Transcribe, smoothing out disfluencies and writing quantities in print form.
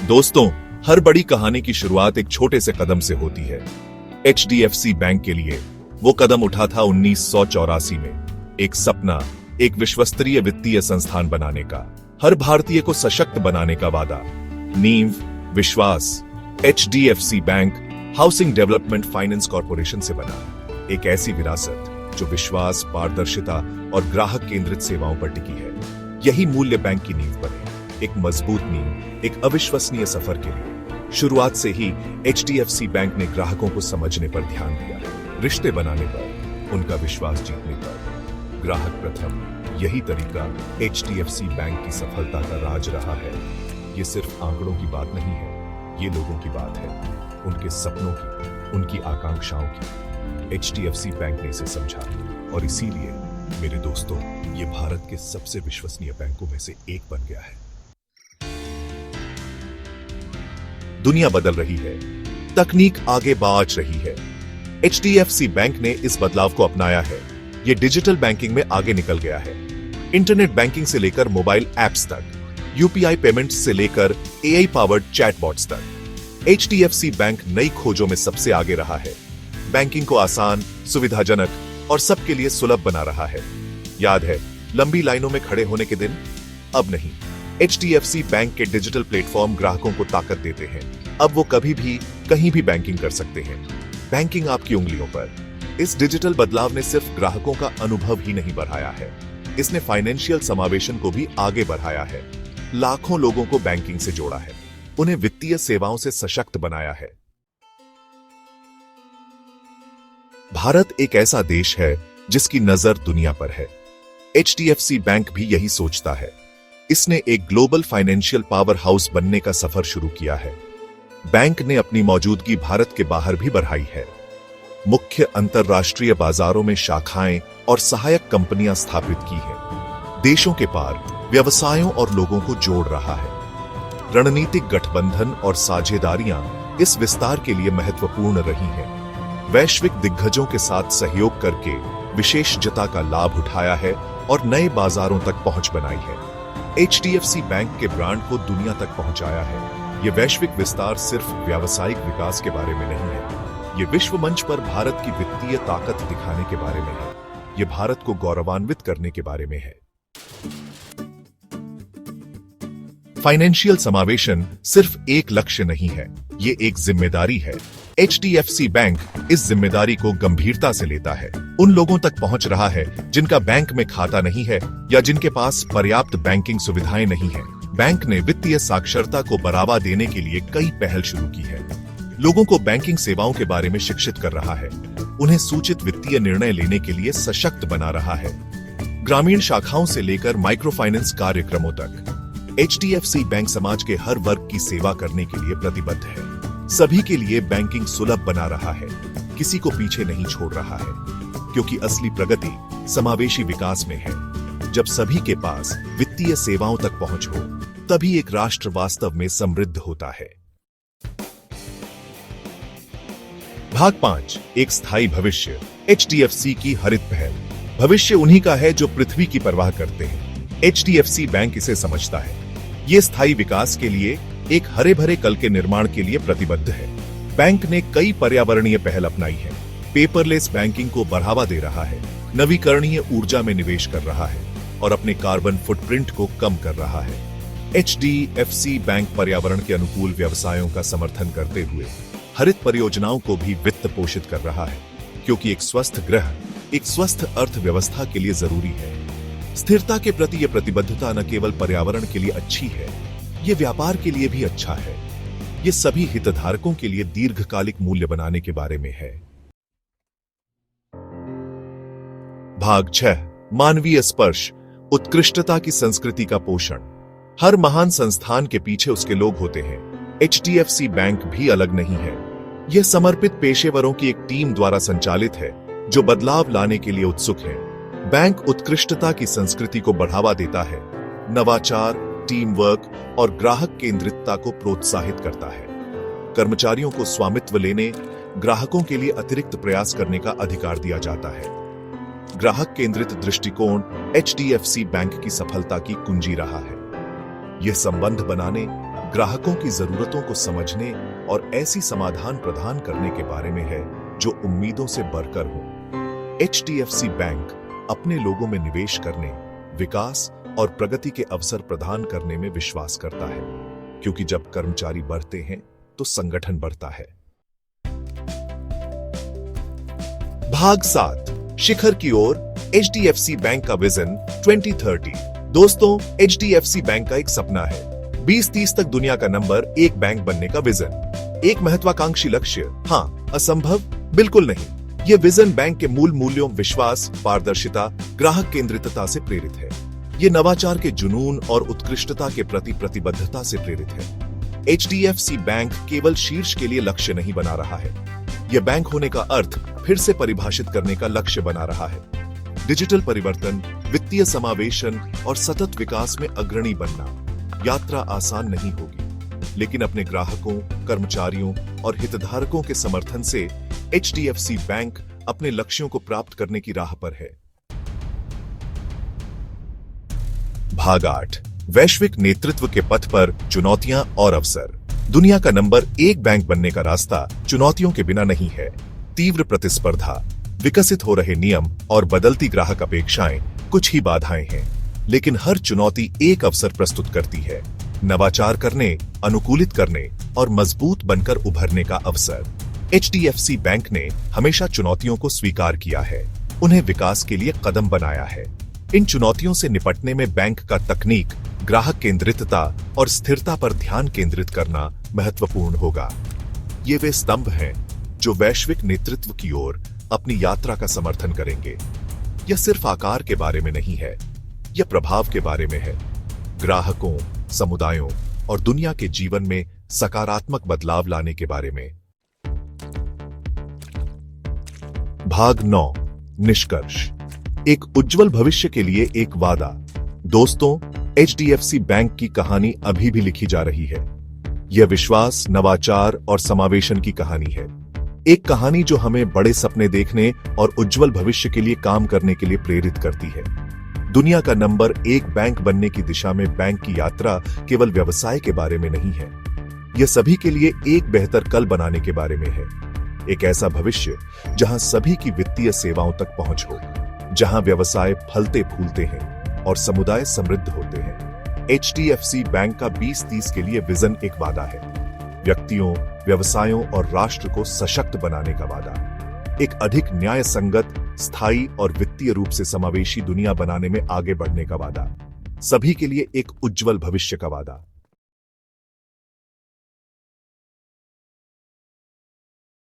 दोस्तों, हर बड़ी कहानी की शुरुआत एक छोटे से कदम से होती है। HDFC बैंक के लिए वो कदम उठा था 1984 में। एक सपना, एक विश्वस्तरीय वित्तीय संस्थान बनाने का, हर भारतीय को सशक्त बनाने का वादा। नींव, विश्वास। HDFC bank housing development finance corporation से बना। एक ऐसी विरासत जो विश्वास, पारदर्शिता और ग्राहक केंद्रित सेवाओं पर टिकी है। यही मूल्य बैंक की नींव बने। एक मजबूत नींव, एक अविश्वसनीय सफर के लिए। शुरुआत से ही HDFC बैंक ने ग्राहकों को समझने पर ध्यान दिया, रिश्ते बनाने पर, उनका विश्वास जीतने पर। ग्राहक प्रथम, यही तरीका HDFC बैंक की सफलता का राज रहा है। ये सिर्फ आंकड़ों की बात नहीं है, ये लोगों की बात है, उनके सपनों की, उनकी आकांक्षाओं की। HDFC बैंक ने इसे समझा और इसीलिए मेरे दोस्तों, ये भारत के सबसे विश्वसनीय बैंकों में से एक बन गया है। दुनिया बदल रही है, तकनीक आगे बढ़ रही है। HDFC बैंक ने इस बदलाव को अपनाया है। ये डिजिटल बैंकिंग में आगे निकल गया है। इंटरनेट बैंकिंग से लेकर मोबाइल ऐप्स तक, UPI पेमेंट्स से लेकर AI पावर्ड चैटबॉट्स तक, HDFC बैंक नई खोजों में सबसे आगे रहा है। बैंकिंग को आसान, सुविधाजनक और सबके लिए सुलभ बना रहा है। याद है लंबी लाइनों में खड़े होने के दिन? अब नहीं। HDFC बैंक के डिजिटल प्लेटफॉर्म ग्राहकों को ताकत देते हैं। अब वो कभी भी, कहीं भी बैंकिंग कर सकते हैं। बैंकिंग आपकी उंगलियों पर। इस डिजिटल बदलाव ने सिर्फ ग्राहकों का अनुभव ही नहीं बढ़ाया है, इसने फाइनेंशियल समावेशन को भी आगे बढ़ाया है। लाखों लोगों को बैंकिंग से जोड़ा है, उन्हें वित्तीय सेवाओं से सशक्त बनाया है। भारत एक ऐसा देश है जिसकी नजर दुनिया पर है। HDFC बैंक भी यही सोचता है। इसने एक ग्लोबल फाइनेंशियल पावर हाउस बनने का सफर शुरू किया है। बैंक ने अपनी मौजूदगी भारत के बाहर भी बढ़ाई है। मुख्य अंतरराष्ट्रीय बाजारों में शाखाएं और सहायक कंपनियां स्थापित की हैं। देशों के पार व्यवसायों और लोगों को जोड़ रहा है। रणनीतिक गठबंधन और साझेदारियां इस विस्तार के लिए महत्वपूर्ण रही हैं। वैश्विक दिग्गजों के साथ सहयोग करके विशेषज्ञता का लाभ उठाया है और नए बाजारों तक पहुंच बनाई है। HDFC बैंक के ब्रांड को दुनिया तक पहुंचाया है। ये वैश्विक विस्तार सिर्फ व्यावसायिक विकास के बारे में नहीं है, ये विश्व मंच पर भारत की वित्तीय ताकत दिखाने के बारे में है। ये भारत को गौरवान्वित करने के बारे में है। फाइनेंशियल समावेशन सिर्फ एक लक्ष्य नहीं है, ये एक जिम्मेदारी है। HDFC बैंक इस जिम्मेदारी को गंभीरता से लेता है। उन लोगों तक पहुंच रहा है जिनका बैंक में खाता नहीं है या जिनके पास पर्याप्त बैंकिंग सुविधाएं नहीं है। बैंक ने वित्तीय साक्षरता को बढ़ावा देने के लिए कई पहल शुरू की है। लोगों को बैंकिंग सेवाओं के बारे में शिक्षित कर रहा है, उन्हें सूचित वित्तीय निर्णय लेने के लिए सशक्त बना रहा है। ग्रामीण शाखाओं से लेकर माइक्रो फाइनेंस कार्यक्रमों तक HDFC बैंक समाज के हर वर्ग की सेवा करने के लिए प्रतिबद्ध है। सभी के लिए बैंकिंग सुलभ बना रहा है, किसी को पीछे नहीं छोड़ रहा है, क्योंकि असली प्रगति समावेशी विकास में है। जब सभी के पास वित्तीय सेवाओं तक पहुंच हो, तभी एक राष्ट्र वास्तव में समृद्ध होता है। भाग 5, एक स्थायी भविष्य। HDFC की हरित पहल। भविष्य उन्हीं का है जो पृथ्वी की परवाह करते हैं। HDFC बैंक इसे समझता है। ये स्थायी विकास के लिए, एक हरे भरे कल के निर्माण के लिए प्रतिबद्ध है। बैंक ने कई पर्यावरणीय पहल अपनाई है। पेपरलेस बैंकिंग को बढ़ावा दे रहा है, नवीकरणीय ऊर्जा में निवेश कर रहा है और अपने कार्बन फुटप्रिंट को कम कर रहा है। HDFC बैंक पर्यावरण के अनुकूल व्यवसायों का समर्थन करते हुए हरित परियोजनाओं को भी वित्त पोषित कर रहा है, क्योंकि एक स्वस्थ ग्रह एक स्वस्थ अर्थव्यवस्था के लिए जरूरी है। स्थिरता के प्रति यह प्रतिबद्धता न केवल पर्यावरण के लिए अच्छी है, ये व्यापार के लिए भी अच्छा है। ये सभी हितधारकों के लिए दीर्घकालिक मूल्य बनाने के बारे में है। भाग 6, मानवीय स्पर्श। उत्कृष्टता की संस्कृति का पोषण। हर महान संस्थान के पीछे उसके लोग होते हैं। HDFC बैंक भी अलग नहीं है। यह समर्पित पेशेवरों की एक टीम द्वारा संचालित है जो बदलाव लाने के लिए उत्सुक है। बैंक उत्कृष्टता की संस्कृति को बढ़ावा देता है, नवाचार, टीम वर्क और ग्राहक केंद्रितता को प्रोत्साहित करता है। कर्मचारियों को स्वामित्व लेने, ग्राहकों के लिए अतिरिक्त प्रयास करने का अधिकार दिया जाता है। ग्राहक केंद्रित दृष्टिकोण HDFC बैंक की सफलता की कुंजी रहा है। यह संबंध बनाने, ग्राहकों की जरूरतों को समझने और ऐसी समाधान प्रदान करने के बारे में है जो उम्मीदों से बढ़कर हो। एचडीएफसी बैंक अपने लोगों में निवेश करने, विकास और प्रगति के अवसर प्रदान करने में विश्वास करता है, क्योंकि जब कर्मचारी बढ़ते हैं तो संगठन बढ़ता है। भाग 7, शिखर की ओर, एचडीएफसी बैंक का विजन 2030। दोस्तों, एचडीएफसी बैंक का एक सपना है 2030 तक दुनिया का नंबर 1 बैंक बनने का विजन। एक महत्वाकांक्षी लक्ष्य, हाँ, असंभव बिल्कुल नहीं। यह विजन बैंक के मूल मूल्यों विश्वास, पारदर्शिता, ग्राहक केंद्रितता से प्रेरित है। यह नवाचार के जुनून और उत्कृष्टता के प्रति प्रतिबद्धता से प्रेरित है। एचडीएफसी बैंक केवल शीर्ष के लिए लक्ष्य नहीं बना रहा है, यह बैंक होने का अर्थ फिर से परिभाषित करने का लक्ष्य बना रहा है। डिजिटल परिवर्तन, वित्तीय समावेशन और सतत विकास में अग्रणी बनना। यात्रा आसान नहीं होगी, लेकिन अपने ग्राहकों, कर्मचारियों और हितधारकों के समर्थन से एचडीएफसी बैंक अपने लक्ष्यों को प्राप्त करने की राह पर है। भाग 8, वैश्विक नेतृत्व के पथ पर चुनौतियां और अवसर। दुनिया का नंबर 1 बैंक बनने का रास्ता चुनौतियों के बिना नहीं है। तीव्र प्रतिस्पर्धा, विकसित हो रहे नियम और बदलती ग्राहक अपेक्षाएं कुछ ही बाधाएं हैं, लेकिन हर चुनौती एक अवसर प्रस्तुत करती है। नवाचार करने, अनुकूलित करने और मजबूत बनकर उभरने का अवसर। एचडीएफसी बैंक ने हमेशा चुनौतियों को स्वीकार किया है, उन्हें विकास के लिए कदम बनाया है। इन चुनौतियों से निपटने में बैंक का तकनीक, ग्राहक केंद्रितता और स्थिरता पर ध्यान केंद्रित करना महत्वपूर्ण होगा। ये वे स्तंभ हैं जो वैश्विक नेतृत्व की ओर अपनी यात्रा का समर्थन करेंगे। यह सिर्फ आकार के बारे में नहीं है, यह प्रभाव के बारे में है। ग्राहकों, समुदायों और दुनिया के जीवन में सकारात्मक बदलाव लाने के बारे में। भाग 9, निष्कर्ष। एक उज्जवल भविष्य के लिए एक वादा। दोस्तों, एचडीएफसी बैंक की कहानी अभी भी लिखी जा रही है। यह विश्वास, नवाचार और समावेशन की कहानी है। एक कहानी जो हमें बड़े सपने देखने और उज्जवल भविष्य के लिए काम करने के लिए प्रेरित करती है। दुनिया का नंबर 1 बैंक बनने की दिशा में बैंक की यात्रा केवल व्यवसाय के बारे में नहीं है, यह सभी के लिए एक बेहतर कल बनाने के बारे में है। एक ऐसा भविष्य जहां सभी की वित्तीय सेवाओं तक पहुंच हो, जहां व्यवसाय फलते फूलते हैं और समुदाय समृद्ध होते हैं। एचडीएफसी बैंक का 2030 के लिए विजन एक वादा है, व्यक्तियों, व्यवसायों और राष्ट्र को सशक्त बनाने का वादा। एक अधिक न्याय संगत, स्थायी और वित्तीय रूप से समावेशी दुनिया बनाने में आगे बढ़ने का वादा। सभी के लिए एक उज्जवल भविष्य का वादा।